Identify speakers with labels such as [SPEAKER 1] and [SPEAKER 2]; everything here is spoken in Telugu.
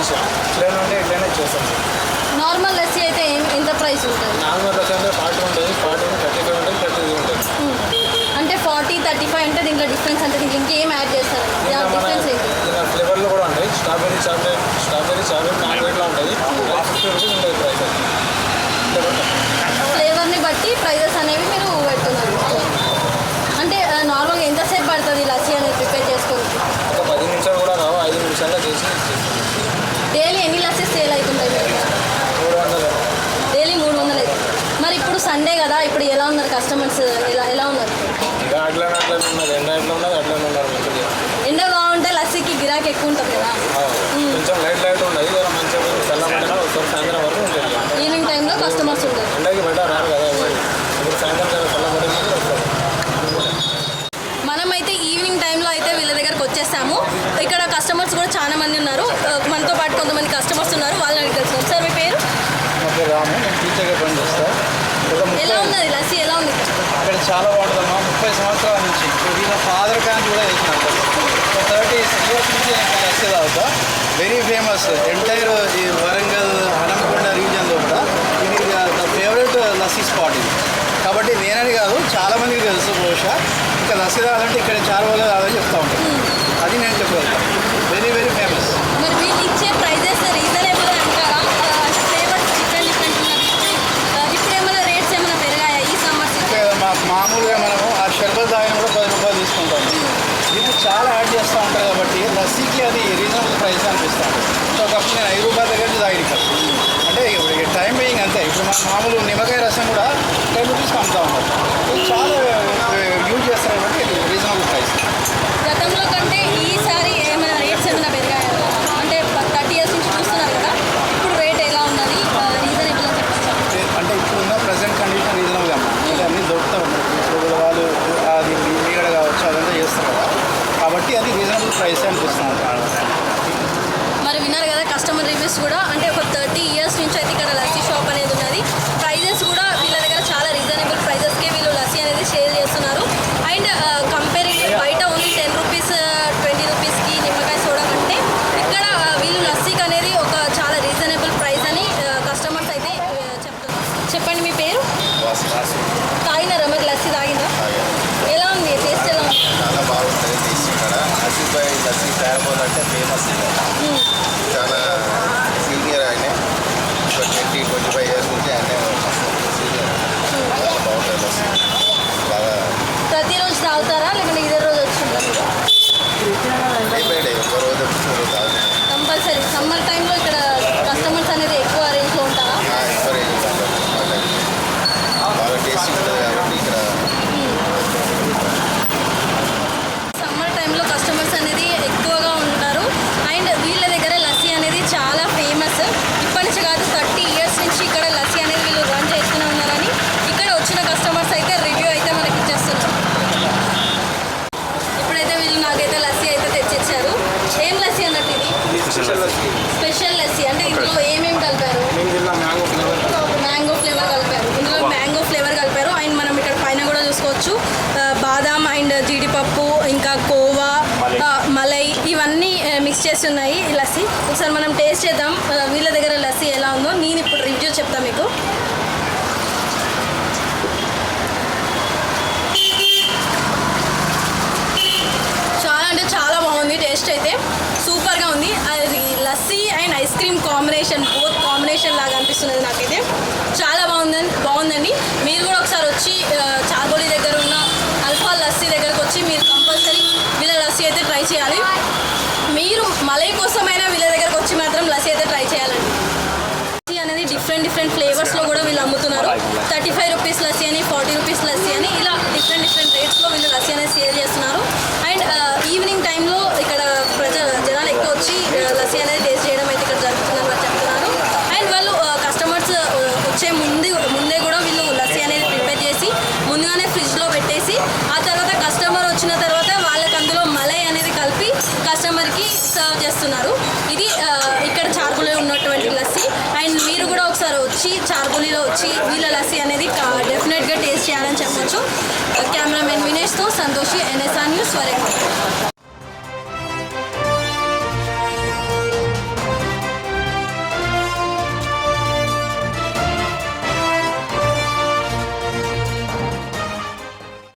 [SPEAKER 1] తీసాం. ప్లేన్ ఉంటే ఇట్లనే ఇచ్చేస్తాం.
[SPEAKER 2] నార్మల్ లస్సీ అయితే ఎంత ప్రైస్ ఉంటుంది?
[SPEAKER 1] నార్మల్ లస్సీ అంటే 40 ఉంటుంది, 40 35 ఉంటుంది, 33 ఉంటుంది.
[SPEAKER 2] అంటే 40, 35 అంటే దీంట్లో డిఫరెన్స్ అంటే దీంట్లో ఇంకేం యాడ్ చేస్తారు? డిఫరెన్స్ ఏంటి?
[SPEAKER 1] ఫ్లేవర్లో కూడా ఉంటాయి. స్ట్రాబెరీ మ్యాంగోలో ఉంటుంది. 50 రూపీస్ ఉంటుంది ప్రైస్.
[SPEAKER 2] ఫ్లేవర్ని బట్టి ప్రైజెస్ అనేవి మీరు పెడుతున్నారు. అంటే నార్మల్గా ఎంతసేపు పడుతుంది లస్సీ అనేది ప్రిపేర్ చేసుకోవచ్చు?
[SPEAKER 1] ఒక 10 నిమిషాలు కూడా రావు, 5 నిమిషాల్లో చేసి
[SPEAKER 2] డైలీ ఎన్ని లస్సీస్ సేల్ అవుతుంటాయి?
[SPEAKER 1] 300.
[SPEAKER 2] డైలీ 300 అవుతుంది. మరి ఇప్పుడు సండే కదా, ఇప్పుడు ఎలా ఉన్నారు కస్టమర్స్? ఎలా ఉన్నారు?
[SPEAKER 1] ఇక అట్లా ఉన్నది. ఎండ ఎట్లా ఉన్నది అట్లనే ఉన్నారు.
[SPEAKER 2] ఎండ బాగుంటే లస్సీకి గిరాకీ ఎక్కువ ఉంటుంది కదా.
[SPEAKER 1] కొంచెం లైట్ ఉండదు, మంచిగా చల్లబడిన సాయంత్రం వరకు ఉంటుంది.
[SPEAKER 2] ఈవినింగ్ టైంలో కస్టమర్స్ ఉంటారు.
[SPEAKER 1] ఎండకి బయట రారు కదా, ఇప్పుడు సాయంత్రం చల్లబడి.
[SPEAKER 2] మనమైతే ఈవినింగ్ టైంలో అయితే వీళ్ళ దగ్గరకు వచ్చేసాము. ఇక్కడ కస్టమర్స్ కూడా చాలా మంది ఉన్నారు. మనతో పాటు కొంతమంది కస్టమర్స్ ఉన్నారు, వాళ్ళని అడుగుతాం. సార్ మీ పేరు?
[SPEAKER 1] నా పేరు రాము, నేను టీచర్గా పనిచేస్తాను.
[SPEAKER 2] ఎలా ఉన్నది లస్సీ? ఎలా ఉంది
[SPEAKER 1] ఇక్కడ? చాలా బాగుంటుందమ్మా. 30 సంవత్సరాల నుంచి వీళ్ళ ఫాదర్ క్యాంప్ కూడా చేసినాక 30 years నుంచి లస్సీ తాగుతా. వెరీ ఫేమస్ ఎంటైర్ ఈ వరంగల్ హనంకొండ రీజియన్లో కూడా ఇది ఫేవరెట్ లస్సీ స్పాట్ ఇది. కాబట్టి నేనని కాదు, చాలామందికి తెలుసు. బహుశా ఇంకా లస్సీ తాగాలంటే ఇక్కడ చాలా వాళ్ళు తాగాలని చెప్తా ఉంటాను. అది నేను చెప్పగలుగుతాను. Very famous.
[SPEAKER 2] మరి వీళ్ళు ఇచ్చే ప్రైజెస్ రీజనబుల్ అంటారా? అంటే ఫ్లేవర్స్ డిఫరెంట్ ఉన్నది. ఇప్పుడు ఏమైనా రేట్స్ ఏమైనా పెరిగాయా ఈ సమ్మర్ సీజన్?
[SPEAKER 1] మామూలుగా మనము ఆ షర్బత్ తాగిన కూడా 10 రూపాయలు తీసుకుంటాము. ఇది చాలా యాడ్ చేస్తూ ఉంటారు కాబట్టి లస్సీకి అది రీజనబుల్ ప్రైస్ అనిపిస్తాను. సో ఒకప్పుడు నేను 5 రూపాయల దగ్గర నుంచి తాగిన కదా. అంటే ఇప్పుడు టైం వేయింగ్ అంతే. ఇప్పుడు మన మామూలు నిమ్మకాయ రసం కూడా 10 రూపీస్కి అమ్ముతా ఉన్నారు. చాలా యూజ్ చేస్తారు కాబట్టి ఇది రీజనబుల్ ప్రైస్.
[SPEAKER 2] గతంలో కంటే ఈసారి ఏమైనా రేట్స్ ఏమైనా పెరిగాయా? అంటే 30 years నుంచి చూస్తున్నారు కదా, ఇప్పుడు రేట్ ఎలా ఉన్నది? రీజనబుల్ అని చెప్పచ్చు.
[SPEAKER 1] అంటే ఇప్పుడున్న ప్రజెంట్ కండిషన్ రీజనబుల్ అమ్మా. ఇది అన్నీ దొరుకుతూ ఉన్నాయి. ఇప్పుడు వాళ్ళు అది మీగడ కావచ్చు అదంతా చేస్తారు కదా, కాబట్టి అది రీజనబుల్ ప్రైస్ అనిపిస్తుంది.
[SPEAKER 2] మరి విన్నారు కదా కస్టమర్ రివ్యూస్ కూడా. అంటే ఒక 30 years నుంచి అయితే ఇక్కడ లస్సీ షాప్ అనేది ఉన్నది. ప్రైజెస్ కూడా వీళ్ళ దగ్గర చాలా రీజనబుల్ ప్రైజెస్కే వీళ్ళు లస్సీ అనేది సేల్ చేస్తున్నారు. అండ్ కంపేరింగ్ బయట ఓన్లీ 10 రూపీస్ 20 రూపీస్కి నిమ్మకాయ సోడా కంటే ఇక్కడ వీళ్ళు లస్సీకి అనేది ఒక చాలా రీజనబుల్ ప్రైస్ అని కస్టమర్స్ అయితే చెప్తున్నారు. చెప్పండి మీ పేరు? తాగినారా మరి? లస్సీ తాగిందా? ఎలా ఉంది టేస్ట్? ఎలా ఉంది?
[SPEAKER 3] చాలా బాగుంటుంది టేస్ట్. ఇక్కడ ఆసిఫాబాద్ లస్సీ తయారు అంటే ఫేమస్. చాలా సీనియర్ ఆయన, 20-25 years నుంచి ఆయన సీనియర్. చాలా బాగుంటుంది లస్సీ. బాగా
[SPEAKER 2] ప్రతిరోజు తాగుతారా లేకుంటే ఇదే రోజు వచ్చింటారా?
[SPEAKER 3] డే బై డే ఒక రోజు తాగుతాం.
[SPEAKER 2] కంపల్సరీ సమ్మర్ టైంలో ఇక్కడ కస్టమర్స్ అనేది ఎక్కువ రేంజ్లో ఉంటారా?
[SPEAKER 3] ఎంకరేజ్ బాగా టేస్టీ ఉంటుంది కాబట్టి ఇక్కడ
[SPEAKER 2] సమ్మర్ టైంలో కస్టమర్స్ అనేది ఎక్కువగా ఉంటారు. అండ్ వీళ్ళ దగ్గర లస్సీ అనేది చాలా ఫేమస్. ఇప్పటి నుంచి కాదు, 30 years నుంచి ఇక్కడ లస్సీ అనేది వీళ్ళు రన్ చేస్తూనే ఉన్నారని ఇక్కడ వచ్చిన కస్టమర్స్ అయితే రివ్యూ అయితే మనకి ఇచ్చేస్తున్నారు. ఇప్పుడైతే వీళ్ళు నాకైతే లస్సీ అయితే తెచ్చిచ్చారు. ఏం లస్సీ అన్నట్టు ఇది? స్పెషల్ లస్సీ. అంటే ఇందులో ఏమేమి కలిపారు? మ్యాంగో ఫ్లేవర్ కలిపారు. ఇందులో మ్యాంగో ఫ్లేవర్ కలిపారు. అండ్ మనం ఇక్కడ పైన కూడా చూసుకోవచ్చు బాదాం అండ్ జీడిపప్పు, ఇంకా కోవా, మలై ఇవన్నీ మిక్స్ చేసి ఉన్నాయి ఈ లస్సీ. ఒకసారి మనం టేస్ట్ చేద్దాం వీళ్ళ దగ్గర లస్సీ ఎలా ఉందో. నేను ఇప్పుడు రివ్యూ చెప్తాను మీకు. చాలా అంటే చాలా బాగుంది. టేస్ట్ అయితే సూపర్గా ఉంది. అది lassi and ice cream combination, both combination లాగా అనిపిస్తున్నది నాకైతే. చాలా బాగుందండి. మీరు కూడా ఒకసారి వచ్చి చార్బోలి దగ్గర ఉన్న అల్ఫా లస్సీ దగ్గరకు వచ్చి మీరు కంపల్సరీ వీళ్ళ లస్సీ అయితే ట్రై చేయాలి. మీరు మలై కోసమైనా వీళ్ళ దగ్గరకు వచ్చి మాత్రం లస్సీ అయితే ట్రై చేయాలండి. లస్సీ అనేది డిఫరెంట్ ఫ్లేవర్స్లో కూడా వీళ్ళు అమ్ముతున్నారు. 35 రూపీస్ లస్సీ అని, 40 రూపీస్ లస్సీ అని, ఇలా డిఫరెంట్ రేట్స్లో వీళ్ళు లస్సీ అనేది సేల్ చేస్తున్నారు. అండ్ ఈవినింగ్ టైంలో ఇక్కడ జనాలు ఎక్కువ వచ్చి లస్సీ అనేది టేస్ట్ చేయడం అయితే ఇక్కడ జరుగుతుందని చెప్తున్నారు. అండ్ వాళ్ళు కస్టమర్స్ వచ్చే ముందే కూడా వీళ్ళు లస్సీ అనేది ప్రిపేర్ చేసి ముందుగానే ఫ్రిడ్జ్లో పెట్టేసి ఆ తర్వాత కస్టమర్ వచ్చిన తర్వాత వాళ్ళకి అందులో మలై అనేది కలిపి కస్టమర్కి సర్వ్ చేస్తున్నారు. ఇది ఇక్కడ చార్బులిలో ఉన్నటువంటి లస్సీ. అండ్ మీరు కూడా ఒకసారి వచ్చి చార్బులిలో వచ్చి వీళ్ళ లస్సీ అనేది డెఫినెట్గా టేస్ట్ చేయాలని చెప్పొచ్చు. కెమెరామెన్ వినేష్తో సంతోషి, NSR న్యూస్, వరంగల్.